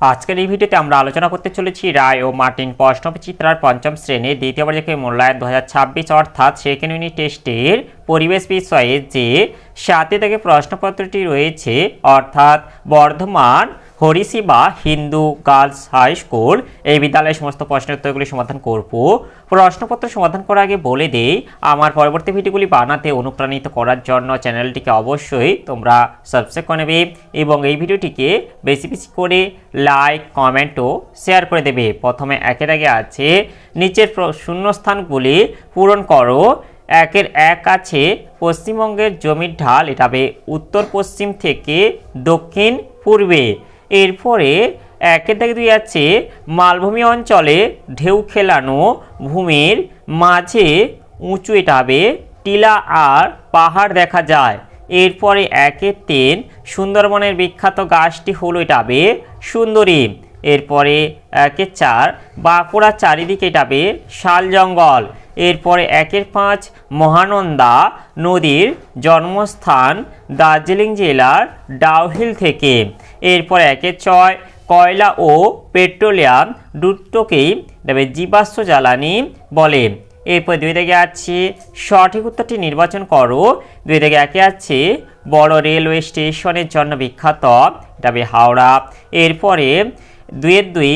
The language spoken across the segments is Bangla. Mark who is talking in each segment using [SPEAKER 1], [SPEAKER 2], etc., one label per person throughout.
[SPEAKER 1] আজকের এই ভিডিওতে আমরা আলোচনা করতে চলেছি রায় ও মার্টিন প্রশ্নবিচিত্রার পঞ্চম শ্রেণীর দ্বিতীয় পর্যায়ে মূল্যায়ন 2026 অর্থাৎ সেকেন্ড ইউনিট টেস্টের পরিবেশ বিষয়ে যে 7 থেকে প্রশ্নপত্রটি রয়েছে অর্থাৎ Bardhaman Harisabha Hindu girls high school এই বিদ্যালয়ের সমস্ত প্রশ্নের উত্তরগুলি সমাধান করব। প্রশ্নপত্র সমাধান করার আগে বলে দেই, আমার পরবর্তী ভিডিওগুলি বানাতে অনুপ্রাণিত করার জন্য চ্যানেলটিকে অবশ্যই তোমরা সাবস্ক্রাইব করে নেবে এবং এই ভিডিওটিকে বেশি বেশি করে লাইক কমেন্ট ও শেয়ার করে দেবে। প্রথমে একের আগে আছে নিচের শূন্যস্থানগুলি পূরণ করো। একের এক আছে পশ্চিমবঙ্গের জমির ঢাল, এটা হবে উত্তর পশ্চিম থেকে দক্ষিণ পূর্বে। এরপরে একের দাগে দুই আছে মালভূমি অঞ্চলে ঢেউ খেলানো ভূমির মাঝে উঁচু, এটা হবে টিলা আর পাহাড় দেখা যায়। এরপরে একের তিন সুন্দরবনের বিখ্যাত গাছটি হলো, এটা হবে সুন্দরী। এরপরে একের চার বাঁকুড়ার চারিদিকে, এটা হবে শাল জঙ্গল। এরপরে একের পাঁচ মহানন্দা নদীর জন্মস্থান দার্জিলিং জেলার ডাউহিল থেকে। এরপর একের ছয় কয়লা ও পেট্রোলিয়াম দুটোকেই জীবাশ্ম জ্বালানি বলে। এরপর দুই থেকে আছে সঠিক উত্তরটি নির্বাচন করো। দুই থেকে একে আছে বড় রেলওয়ে স্টেশনের জন্য বিখ্যাত, এটা হবে হাওড়া। এরপরে দুইয়ের দুই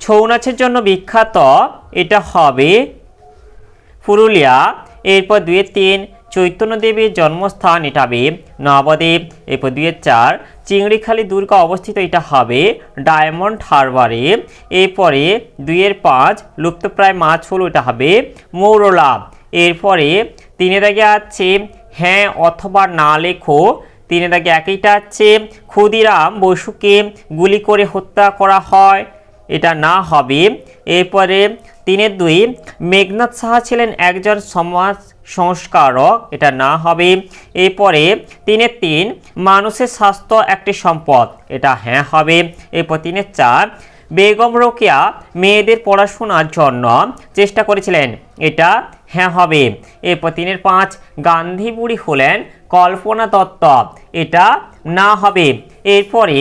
[SPEAKER 1] ছৌ নাচের জন্য বিখ্যাত, এটা হবে পুরুলিয়া। এরপর দুইয়ের তিন চৈতন্যদেবের জন্মস্থান, এটা হবে নবদ্বীপ। এরপর দুইয়ের চার চিংড়িখালি দুর্গ অবস্থিত, এটা হবে ডায়মন্ড হারবারে। এরপরে দুইয়ের পাঁচ লুপ্তপ্রায় মাছ হলো, এটা হবে মৌরলা। এরপরে তিনের দাগে আছে হ্যাঁ অথবা না লেখো। তিনের দাগে একইটা আছে ক্ষুদিরাম বসুকে গুলি করে হত্যা করা হয়, এটা না হবে। এরপরে তিনের দুই মেঘনাথ সাহা ছিলেন একজন সমাজ সংস্কারক, এটা না হবে। এরপরে তিনের তিন মানুষের স্বাস্থ্য একটি সম্পদ, এটা হ্যাঁ হবে। এরপর তিনের চার বেগম রোকেয়া মেয়েদের পড়াশোনার জন্য চেষ্টা করেছিলেন, এটা হ্যাঁ হবে। এরপর তিনের পাঁচ গান্ধী বুড়ি হলেন কল্পনা দত্ত, এটা না হবে। এরপরে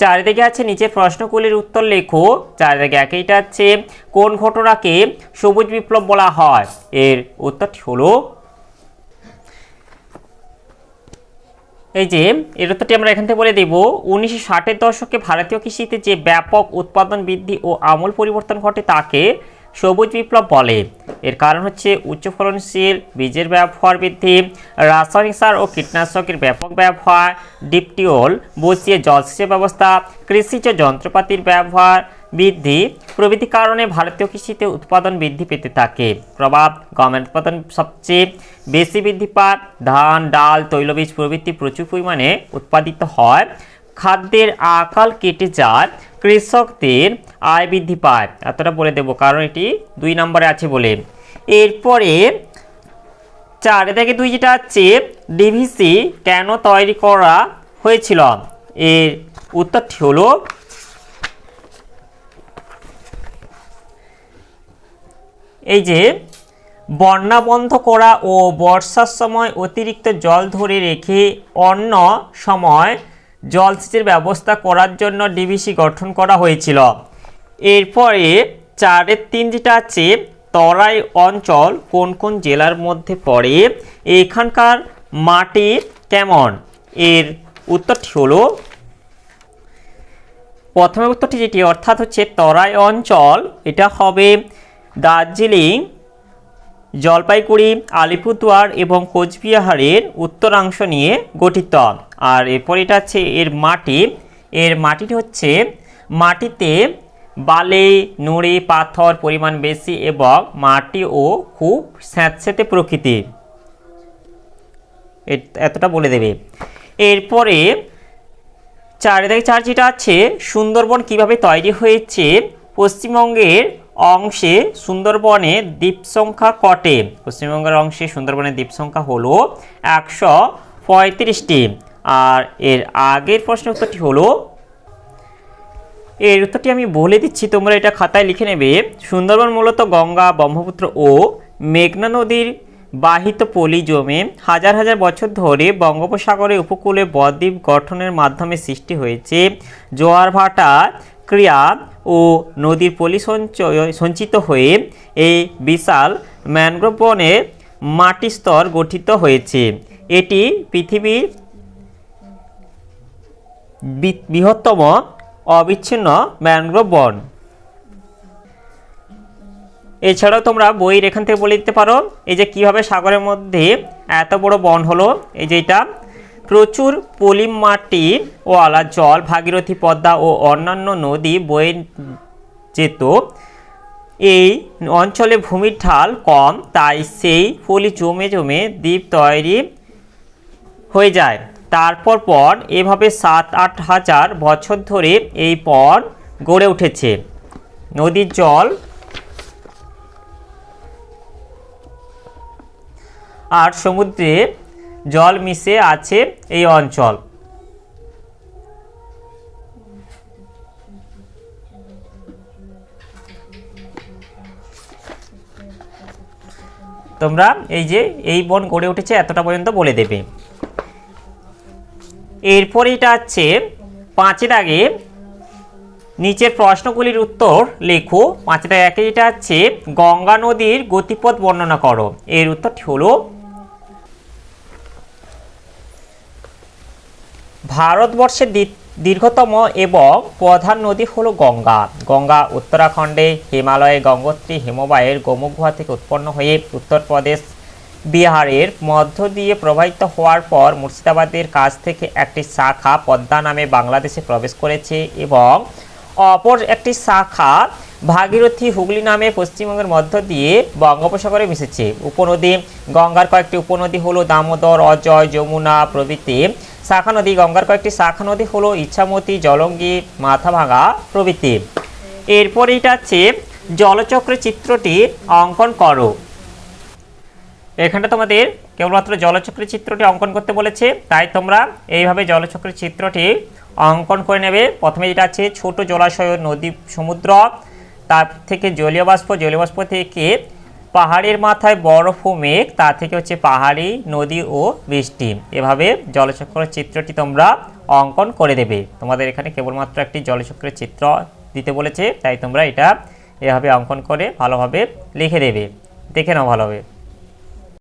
[SPEAKER 1] চারিদিকে আছে নিচের প্রশ্নগুলির উত্তর লেখো। চারিদিকে একইটা আছে কোন ঘটনাকে সবুজ বিপ্লব বলা হয়, এর উত্তরটি হলো এই যে এর উত্তরটি আমরা এখান থেকে বলে দেব। 1960-এর দশকে ভারতীয় কৃষিতে যে ব্যাপক উৎপাদন বৃদ্ধি ও আমূল পরিবর্তন ঘটে তাকে সবুজ বিপ্লব বলে। এর কারণ হচ্ছে উচ্চ ফলনশীল বীজের ব্যবহার বৃদ্ধি, রাসায়নিক সার ও কীটনাশকের ব্যাপক ব্যবহার, ডিপ টিউবওয়েল বসিয়ে জলসেচের ব্যবস্থা, কৃষিজ যন্ত্রপাতির ব্যবহার বৃদ্ধি প্রভৃতির কারণে ভারতীয় কৃষিতে উৎপাদন বৃদ্ধি পেতে থাকে। প্রভাব গমের উৎপাদন সবচেয়ে বেশি বৃদ্ধি পায়, ধান ডাল তৈলবীজ প্রভৃতি প্রচুর পরিমাণে উৎপাদিত হয়, খাদ্যের আকাল কেটে যায়, কৃষকদের আয় বৃদ্ধি পায়। এতটা বলে দেব কারণ এটি 2 নম্বরে আছে বলে। এরপরে 4 থেকে 2 যেটা আছে ডিভিসি কেন তৈরি করা হয়েছিল, এর উত্তরটি হলো এই যে বন্যা বন্ধ করা ও বর্ষার সময় অতিরিক্ত জল ধরে রেখে অন্য সময় জলসেচের ব্যবস্থা করার জন্য ডিভিসি গঠন করা হয়েছিল। এরপরে 4-এর 3 যেটা আছে তরাই অঞ্চল কোন কোন জেলার মধ্যে পড়ে, এখানকার মাটি কেমন, এর উত্তরটি হলো প্রথমের উত্তরটি যেটি অর্থাৎ হচ্ছে তরাই অঞ্চল, এটা হবে দার্জিলিং জলপাইগুড়ি আলিপুরদুয়ার এবং কোচবিহারের উত্তরাংশ নিয়ে গঠিত। আর এরপর এটা আছে এর মাটিটি হচ্ছে মাটিতে বালি নুড়ি পাথর পরিমাণ বেশি এবং মাটি ও খুব স্যাঁতস্যাঁতে প্রকৃতির, এতটা বলে দেবে। এরপরে 4 যেটা আছে সুন্দরবন কিভাবে তৈরি হয়েছে, পশ্চিমবঙ্গের অংশে সুন্দরবনের দ্বীপ সংখ্যা কটি, পশ্চিমবঙ্গের অংশে সুন্দরবনের দ্বীপ সংখ্যা হলো 135টি। আর এর আগের প্রশ্নের উত্তরটি হলো, এর উত্তরটি আমি বলে দিচ্ছি তোমরা এটা খাতায় লিখে নেবে। সুন্দরবন মূলত গঙ্গা ব্রহ্মপুত্র ও মেঘনা নদীর বাহিত পলি জমে হাজার হাজার বছর ধরে বঙ্গোপসাগরের উপকূলে বদ্বীপ গঠনের মাধ্যমে সৃষ্টি হয়েছে। জোয়ার ভাটা ক্রিয়া ও নদীর পলি সঞ্চিত হয়ে এই বিশাল ম্যানগ্রোভ বনের মাটি স্তর গঠিত হয়েছে। এটি পৃথিবীর বৃহত্তম অবিচ্ছিন্ন ম্যানগ্রোভ বন। এছাড়াও তোমরা বইয়ের এখান থেকে বলে দিতে পারো এই যে কীভাবে সাগরের মধ্যে এত বড় বন হলো। এই যে এটা প্রচুর পলি মাটি ওয়ালা জল ভাগীরথী পদ্মা ও অন্যান্য নদী বয়ে যেত। এই অঞ্চলে ভূমির ঢাল কম, তাই সেই পলি জমে জমে দ্বীপ তৈরি হয়ে যায়। তারপর এভাবে 7-8 হাজার বছর ধরে এই পর গড়ে উঠেছে। নদীর জল আর সমুদ্রে জল মিশে আছে এই অঞ্চল। তোমরা এই যে এই বন গড়ে উঠেছে এতটা পর্যন্ত বলে দেবে। এরপরে এটা হচ্ছে 5 দাগে নিচের প্রশ্নগুলির উত্তর লেখো। 5 দাগে একে যেটা হচ্ছে গঙ্গা নদীর গতিপথ বর্ণনা করো। এর উত্তরটি হলো ভারতবর্ষের দীর্ঘতম এবং প্রধান নদী হলো গঙ্গা। গঙ্গা উত্তরাখণ্ডে হিমালয়ে গঙ্গোত্রী হিমবাহের গোমুখ গুহা থেকে উৎপন্ন হয়ে উত্তরপ্রদেশ বিহারের মধ্য দিয়ে প্রবাহিত হওয়ার পর মুর্শিদাবাদের কাছ থেকে একটি শাখা পদ্মা নামে বাংলাদেশে প্রবেশ করেছে এবং অপর একটি শাখা ভাগীরথী হুগলি নামে পশ্চিমবঙ্গের মধ্য দিয়ে বঙ্গোপসাগরে মিশেছে। উপনদী গঙ্গার কয়েকটি উপনদী হলো দামোদর, অজয়, যমুনা প্রভৃতি। শাখা নদী গঙ্গার কয়েকটি শাখা নদী হলো ইছামতি, জলঙ্গি, মাথাভাঙা প্রভৃতি। এরপরে এটা হচ্ছে জলচক্রের চিত্রটি অঙ্কন করো। এখানটা তোমাদের কেবলমাত্র জলচক্রের চিত্রটি অঙ্কন করতে বলেছে, তাই তোমরা এইভাবে জলচক্রের চিত্রটি অঙ্কন করে নেবে। প্রথমে যেটা আছে ছোট জলাশয়, নদী, সমুদ্র, তার থেকে জলীয় বাষ্প, জলীয় বাষ্প থেকে পাহাড়ের মাথায় বরফ ও মেঘ, তার থেকে হচ্ছে পাহাড়ি, নদী ও বৃষ্টি। এভাবে জলচক্রের চিত্রটি তোমরা অঙ্কন করে দেবে। তোমাদের এখানে কেবলমাত্র একটি জলচক্রের চিত্র দিতে বলেছে, তাই তোমরা এটা এভাবে অঙ্কন করে ভালোভাবে লিখে দেবে। দেখে নাও ভালোভাবে।